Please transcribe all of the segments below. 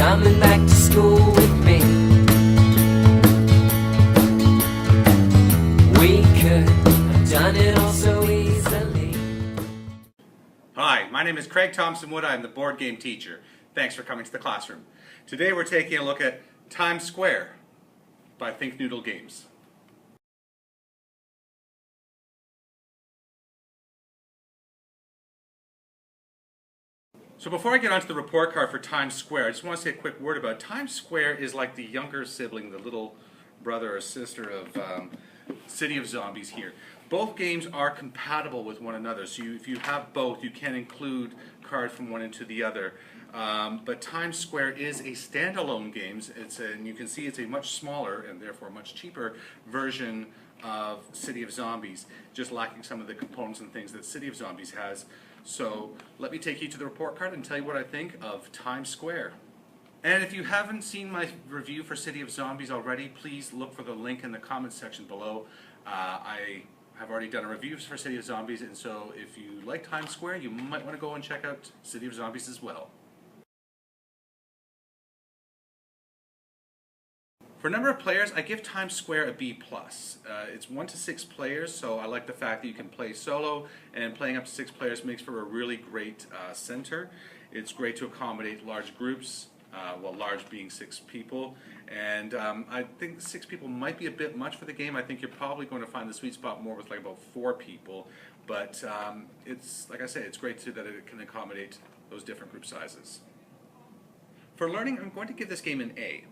coming back to school with me. We could have done it all so easily. Hi, my name is Craig Thompson-Wood. I'm the board game teacher. Thanks for coming to the classroom. Today we're taking a look at Times Square by ThinkNoodle Games. So before I get onto the report card for Times Square, I just want to say a quick word about it. Times Square is like the younger sibling, the little brother or sister of City of Zombies here. Both games are compatible with one another, so if you have both, you can include cards from one into the other. But Times Square is a standalone game, and you can see it's a much smaller and therefore much cheaper version of City of Zombies, just lacking some of the components and things that City of Zombies has. So let me take you to the report card and tell you what I think of Times Square. And if you haven't seen my review for City of Zombies already, please look for the link in the comments section below. I have already done a review for City of Zombies, and so if you like Times Square, you might want to go and check out City of Zombies as well. For number of players, I give Times Square a B+. It's 1 to 6 players, so I like the fact that you can play solo, and playing up to 6 players makes for a really great center. It's great to accommodate large groups, well, large being 6 people, and I think 6 people might be a bit much for the game. I think you're probably going to find the sweet spot more with like about 4 people, but it's, like I say, it's great too that it can accommodate those different group sizes. For learning, I'm going to give this game an A.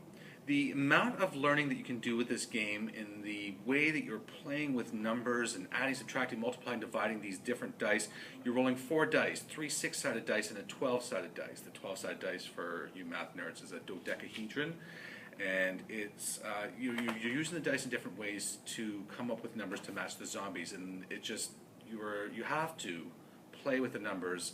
The amount of learning that you can do with this game in the way that you're playing with numbers and adding, subtracting, multiplying, dividing these different dice. You're rolling 4 dice, 3 6-sided dice and a 12-sided dice. The 12-sided dice, for you math nerds, is a dodecahedron. And it's you're using the dice in different ways to come up with numbers to match the zombies. And it just, you have to play with the numbers.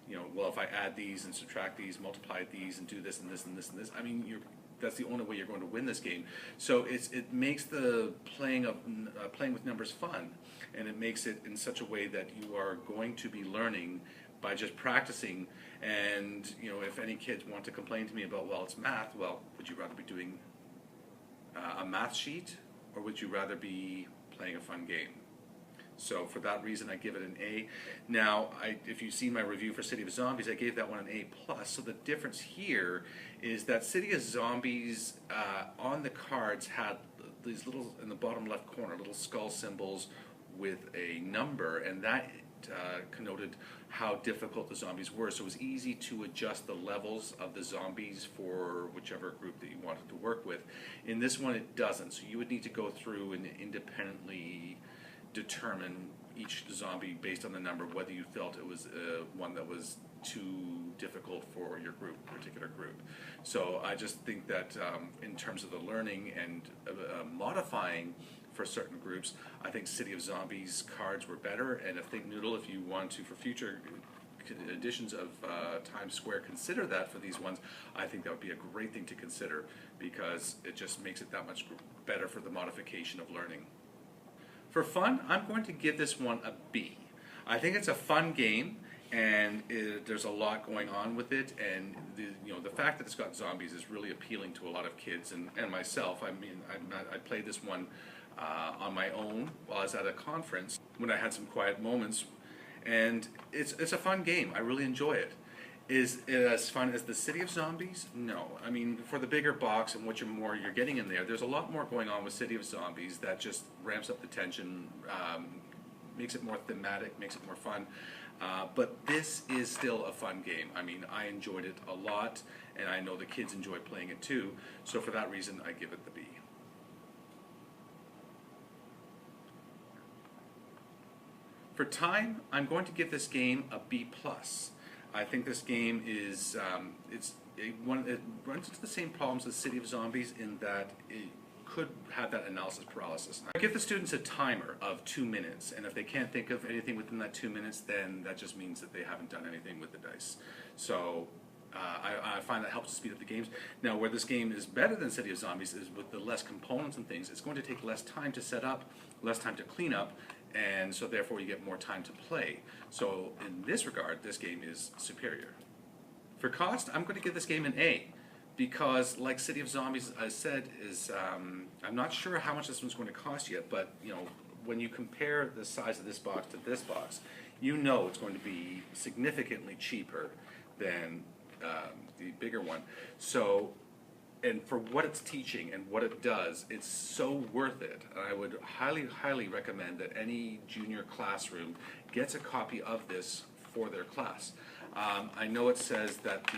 You know, well, if I add these and subtract these, multiply these and do this and this and this and this, I mean, that's the only way you're going to win this game. So it makes the playing with numbers fun, and it makes it in such a way that you are going to be learning by just practicing. And you know, if any kids want to complain to me about, well, it's math, well, would you rather be doing a math sheet, or would you rather be playing a fun game? So for that reason, I give it an A. Now, if you've seen my review for City of Zombies, I gave that one an A+. So the difference here is that City of Zombies on the cards had these little, in the bottom left corner, little skull symbols with a number, and that connoted how difficult the zombies were. So it was easy to adjust the levels of the zombies for whichever group that you wanted to work with. In this one, it doesn't. So you would need to go through and independently determine each zombie based on the number, whether you felt it was one that was too difficult for your particular group. So I just think that in terms of the learning and modifying for certain groups, I think City of Zombies cards were better, and I think ThinkNoodle, if you want to, for future editions of Times Square, consider that for these ones, I think that would be a great thing to consider, because it just makes it that much better for the modification of learning. For fun, I'm going to give this one a B. I think it's a fun game, and there's a lot going on with it, and the fact that it's got zombies is really appealing to a lot of kids and myself. I mean, I played this one on my own while I was at a conference when I had some quiet moments, and it's a fun game. I really enjoy it. Is it as fun as the City of Zombies? No. I mean, for the bigger box and what you're getting in there's a lot more going on with City of Zombies that just ramps up the tension, makes it more thematic, makes it more fun. But this is still a fun game. I mean, I enjoyed it a lot, and I know the kids enjoy playing it too. So for that reason, I give it the B. For time, I'm going to give this game a B+. I think this game is it runs into the same problems as City of Zombies in that it could have that analysis paralysis. I give the students a timer of 2 minutes, and if they can't think of anything within that 2 minutes, then that just means that they haven't done anything with the dice. So I find that helps to speed up the games. Now, where this game is better than City of Zombies is with the less components and things. It's going to take less time to set up, less time to clean up, and so therefore you get more time to play. So in this regard, this game is superior. For cost, I'm going to give this game an A. because like City of Zombies, I said, is I'm not sure how much this one's going to cost yet, but you know, when you compare the size of this box to this box, you know it's going to be significantly cheaper than the bigger one. So, and for what it's teaching and what it does, it's so worth it. And I would highly, highly recommend that any junior classroom gets a copy of this for their class. I know it says that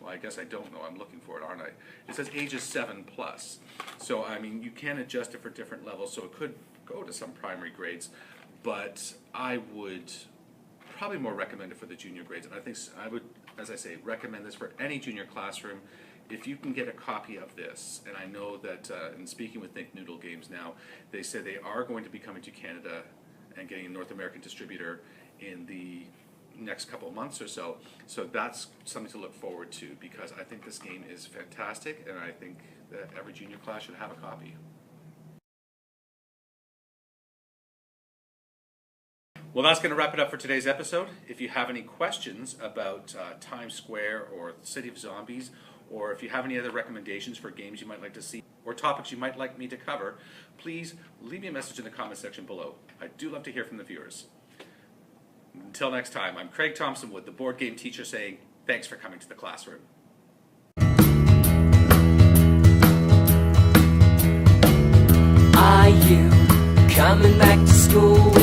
well, I guess I don't know, I'm looking for it, aren't I? It says ages 7+. So, I mean, you can adjust it for different levels, so it could go to some primary grades, but I would probably more recommend it for the junior grades. And I think I would, as I say, recommend this for any junior classroom. If you can get a copy of this, and I know that in speaking with ThinkNoodle Games now, they say they are going to be coming to Canada and getting a North American distributor in the next couple of months or so. So that's something to look forward to, because I think this game is fantastic, and I think that every junior class should have a copy. Well, that's going to wrap it up for today's episode. If you have any questions about Times Square or City of Zombies, or if you have any other recommendations for games you might like to see, or topics you might like me to cover, please leave me a message in the comment section below. I do love to hear from the viewers. Until next time, I'm Craig Thompson-Wood, the board game teacher, saying thanks for coming to the classroom. Are you coming back to school?